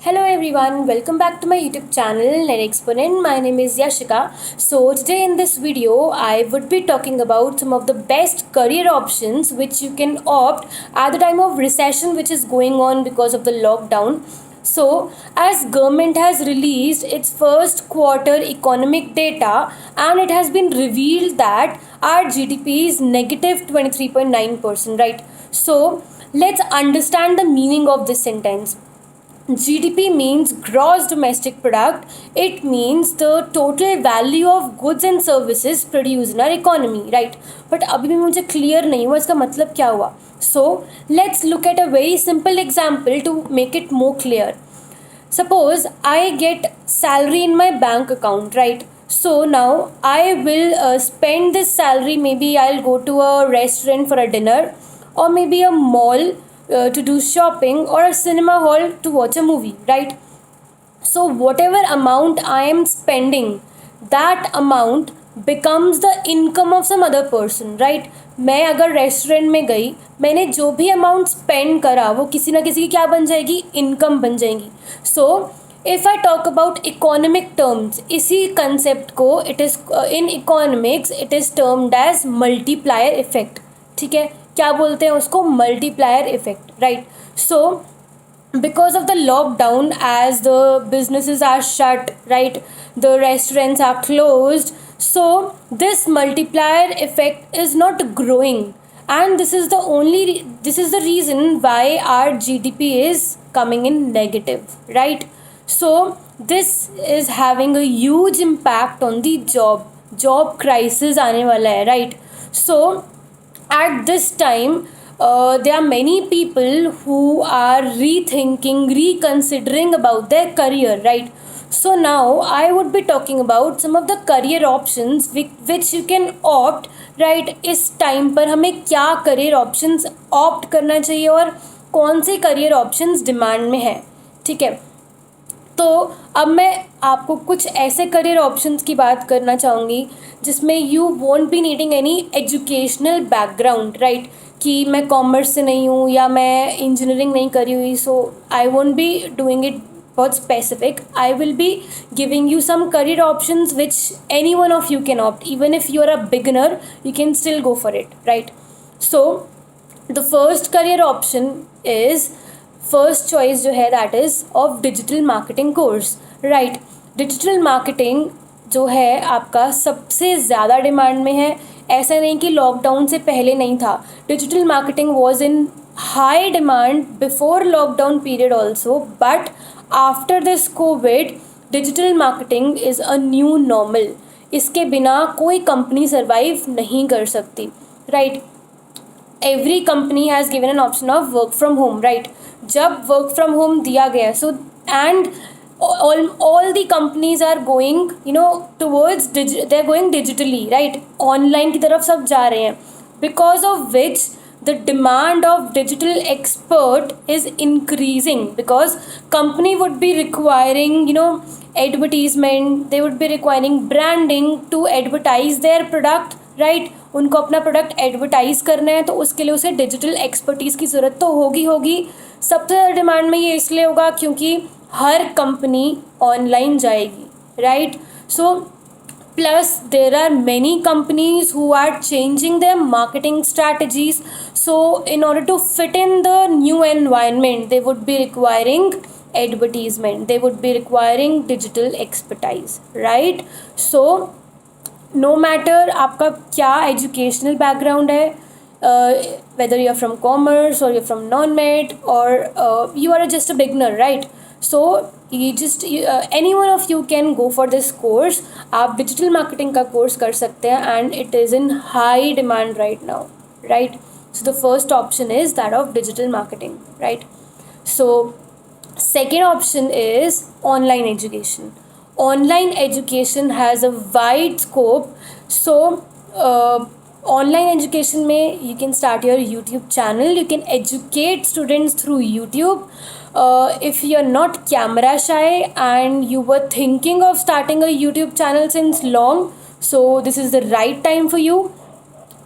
Hello everyone, welcome back to my YouTube channel Net Exponent. My name is Yashika. So today in this video, I would be talking about some of the best career options which you can opt at the time of recession which is going on because of the lockdown. So as government has released its first quarter economic data and it has been revealed that our GDP is negative 23.9%, right? So let's understand the meaning of this sentence. GDP means gross domestic product. It means the total value of goods and services produced in our economy, right? But अभी भी मुझे clear नहीं हुआ इसका मतलब क्या हुआ. So let's look at a very simple example to make it more clear. Suppose I get salary in my bank account, right? So now I will spend this salary. Maybe I'll go to a restaurant for a dinner, or maybe a mall to do shopping, or a cinema hall to watch a movie, right? So whatever amount I am spending, that amount becomes the income of some other person, right? मैं अगर restaurant में गई, मैंने जो भी amount spend करा वो किसी ना किसी की क्या बन जाएगी, इनकम बन जाएगी. So if I talk about economic terms, इसी कंसेप्ट को it is in economics it is termed as multiplier effect. ठीक है, क्या बोलते हैं उसको, multiplier effect, right? So because of the lockdown, as the businesses are shut, right, the restaurants are closed, so this multiplier effect is not growing, and this is the reason why our GDP is coming in negative, right? So this is having a huge impact on the job crisis आने वाला है, right? So at this time there are many people who are rethinking, reconsidering about their career, right? So now I would be talking about some of the career options which you can opt, right? इस time पर हमें क्या career options opt करना चाहिए और कौन से career options demand में है. ठीक है, तो अब मैं आपको कुछ ऐसे करियर ऑप्शंस की बात करना चाहूँगी जिसमें you won't be needing any educational background, right? कि मैं कॉमर्स से नहीं हूँ या मैं इंजीनियरिंग नहीं करी हुई, so I won't be doing it बहुत specific. I will be giving you some career options which any one of you can opt. Even if you are a beginner you can still go for it, right? So the first career option is, first choice जो है that is of digital marketing course, right? Digital marketing जो है आपका सबसे ज़्यादा demand में है. ऐसा नहीं कि लॉकडाउन से पहले नहीं था. Digital marketing was in high demand before lockdown period also, but after this Covid digital marketing is a new normal. इसके बिना कोई कंपनी सर्वाइव नहीं कर सकती, right? Every company has given an option of work from home, right? जब work from home दिया गया, so and all the companies are going towards they're going digitally, right? Online की तरफ सब जा रहे हैं, because of which the demand of digital expert is increasing, because company would be requiring advertisement, they would be requiring branding to advertise their product, right? उनको अपना product advertise करना है तो उसके लिए उसे डिजिटल एक्सपर्टीज़ की ज़रूरत तो होगी. सबसे ज़्यादा डिमांड में ये इसलिए होगा क्योंकि हर कंपनी ऑनलाइन जाएगी, right? So plus there are many companies who are changing their marketing strategies. So in order to fit in the new environment they would be requiring advertisement, they would be requiring digital expertise, right? So no matter आपका क्या educational background है, whether you're from commerce or you're from non-med or you are just a beginner, right? So any one of you can go for this course. आप digital marketing का course कर सकते हैं and it is in high demand right now, right? So the first option is that of digital marketing, right? So second option is online education. Online education has a wide scope. So online education में you can start your YouTube channel, you can educate students through YouTube. If you're not camera shy and you were thinking of starting a YouTube channel since long, so this is the right time for you.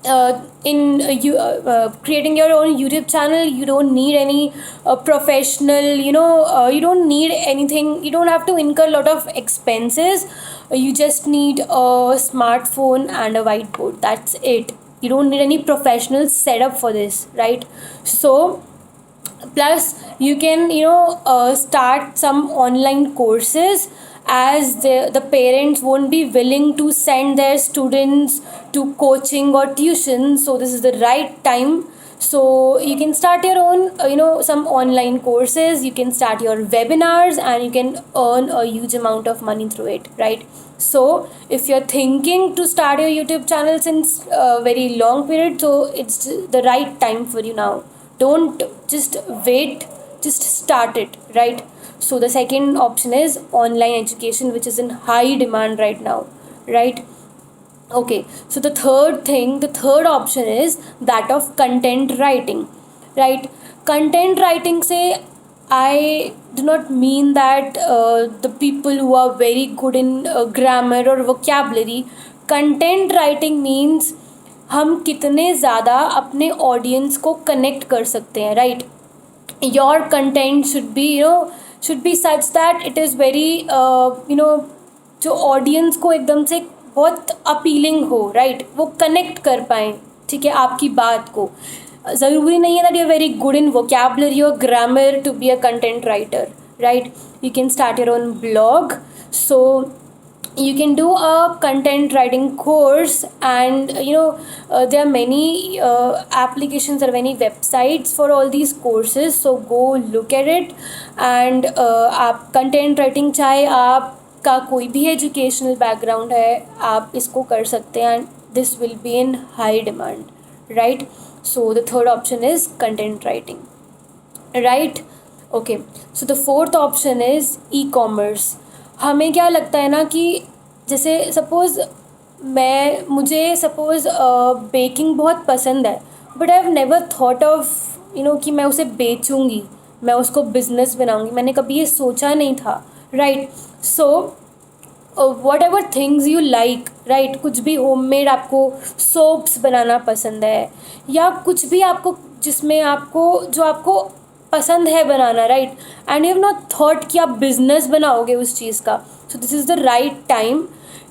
in creating your own YouTube channel, you don't need any professional, you don't need anything, you don't have to incur a lot of expenses. You just need a smartphone and a whiteboard, that's it. You don't need any professional setup for this, right? So plus you can start some online courses, as the parents won't be willing to send their students to coaching or tuition, so this is the right time. So you can start your own some online courses, you can start your webinars, and you can earn a huge amount of money through it, right? So if you're thinking to start your YouTube channel since a very long period, so it's the right time for you now. Don't just wait, just start it, right? So the second option is online education, which is in high demand right now, right? Okay, so the third option is that of content writing, right? Content writing, say, I do not mean that the people who are very good in grammar or vocabulary. Content writing means हम कितने ज़्यादा अपने audience को connect कर सकते हैं, right? Your content should be such that it is very जो audience को एकदम से बहुत अपीलिंग हो, राइट? वो कनेक्ट कर पाएँ, ठीक है, आपकी बात को. ज़रूरी नहीं है that you are very good in vocabulary और grammar to be a content writer, right? You can start your own blog. So you can do a content writing course, and there are many applications or many websites for all these courses, so go look at it. And आप content writing, चाहे आपका कोई भी educational background है, आप इसको कर सकते हैं, and this will be in high demand, right? So the third option is content writing, right? Okay, so the fourth option is e-commerce. हमें क्या लगता है ना कि जैसे सपोज़ मुझे सपोज़ बेकिंग बहुत पसंद है, but I have never thought of कि मैं उसे बेचूंगी, मैं उसको बिज़नेस बनाऊंगी. मैंने कभी ये सोचा नहीं था, right? So what ever things you like, right? कुछ भी होममेड, आपको सोप्स बनाना पसंद है, या कुछ भी आपको जिसमें आपको पसंद है बनाना, right? And you have not thought कि आप बिजनेस बनाओगे उस चीज़ का. So this is the right time.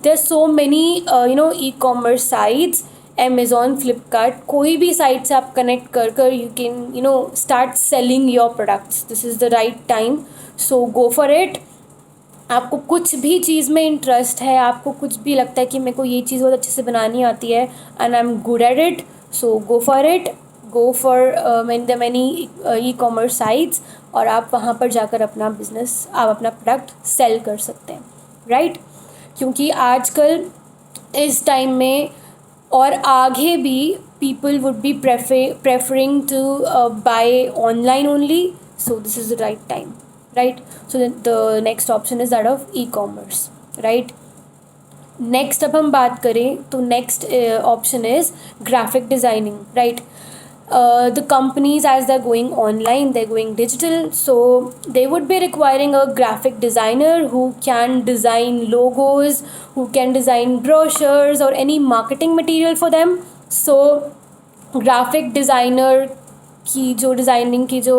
There so many e commerce sites, Amazon, Flipkart, कोई भी साइट से आप कनेक्ट कर you can start selling your products. This is the right time. So go for it. आपको कुछ भी चीज़ में interest है, आपको कुछ भी लगता है कि मेरे को ये चीज़ बहुत अच्छे से बनानी आती है and I am good at it, so go for it. Go for many e commerce sites, और आप वहाँ पर जाकर अपना बिजनेस, आप अपना प्रोडक्ट सेल कर सकते हैं, राइट? क्योंकि आजकल इस टाइम में और आगे भी people would be preferring to buy online only. So this is the right time, right? So the next option is that of e-commerce, right? Next अब हम बात करें तो next option is graphic designing, right? The companies, as they're going online, they're going digital, so they would be requiring a graphic designer who can design logos, who can design brochures or any marketing material for them. So graphic designer की जो designing की जो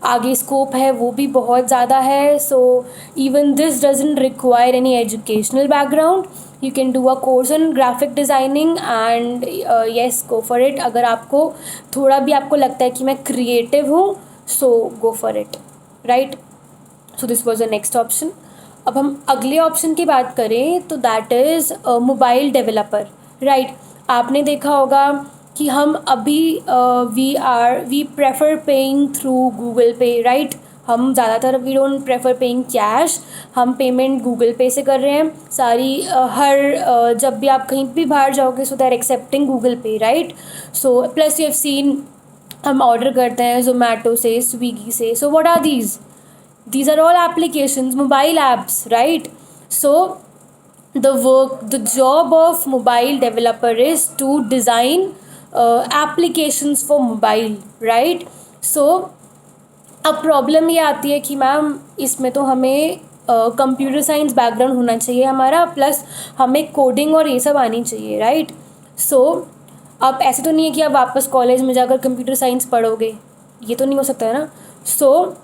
आगे scope है वो भी बहुत ज़्यादा है. So even this doesn't require any educational background. You can do a course on graphic designing and yes, go for it. अगर आपको थोड़ा भी आपको लगता है कि मैं क्रिएटिव हूँ, so go for it, right? So this was the next option. अब हम अगले ऑप्शन की बात करें तो that is mobile developer, right? आपने देखा होगा कि हम अभी we prefer paying through Google Pay, right? हम ज़्यादातर we don't prefer paying cash, हम पेमेंट गूगल पे से कर रहे हैं सारी. जब भी आप कहीं भी बाहर जाओगे, so they are accepting Google Pay, right? So plus you have seen हम ऑर्डर करते हैं जोमेटो से, स्विगी से. So what are these are all applications, mobile apps, right? So the job of mobile developer is to design applications for mobile, right? So अब problem ये आती है कि मैम इसमें तो हमें कंप्यूटर साइंस बैकग्राउंड होना चाहिए हमारा, प्लस हमें कोडिंग और ये सब आनी चाहिए, राइट? सो अब ऐसे तो नहीं है कि आप वापस कॉलेज में जाकर कंप्यूटर साइंस पढ़ोगे, ये तो नहीं हो सकता है ना. सो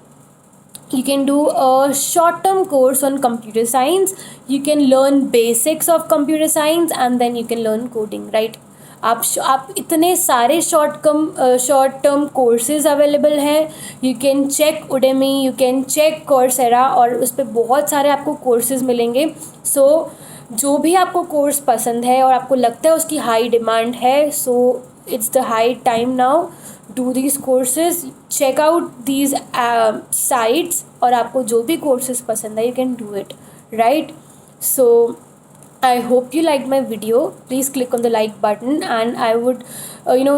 you can do a short term course on computer science. You can learn basics of computer science and then you can learn coding, right? आप इतने सारे शॉर्ट टर्म कोर्सेज अवेलेबल हैं. You can check Udemy, you can check Coursera, और उस पर बहुत सारे आपको कोर्सेज मिलेंगे. सो जो भी आपको कोर्स पसंद है और आपको लगता है उसकी हाई डिमांड है, सो it's the high time now. Do these courses, check out these sites, और आपको जो भी courses पसंद है you can do it, right? So I hope you liked my video. Please click on the like button, and I would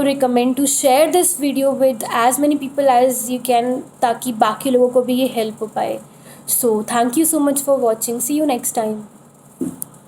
recommend to share this video with as many people as you can, ताकि बाकी लोगों को भी ये help हो पाए. So thank you so much for watching. See you next time.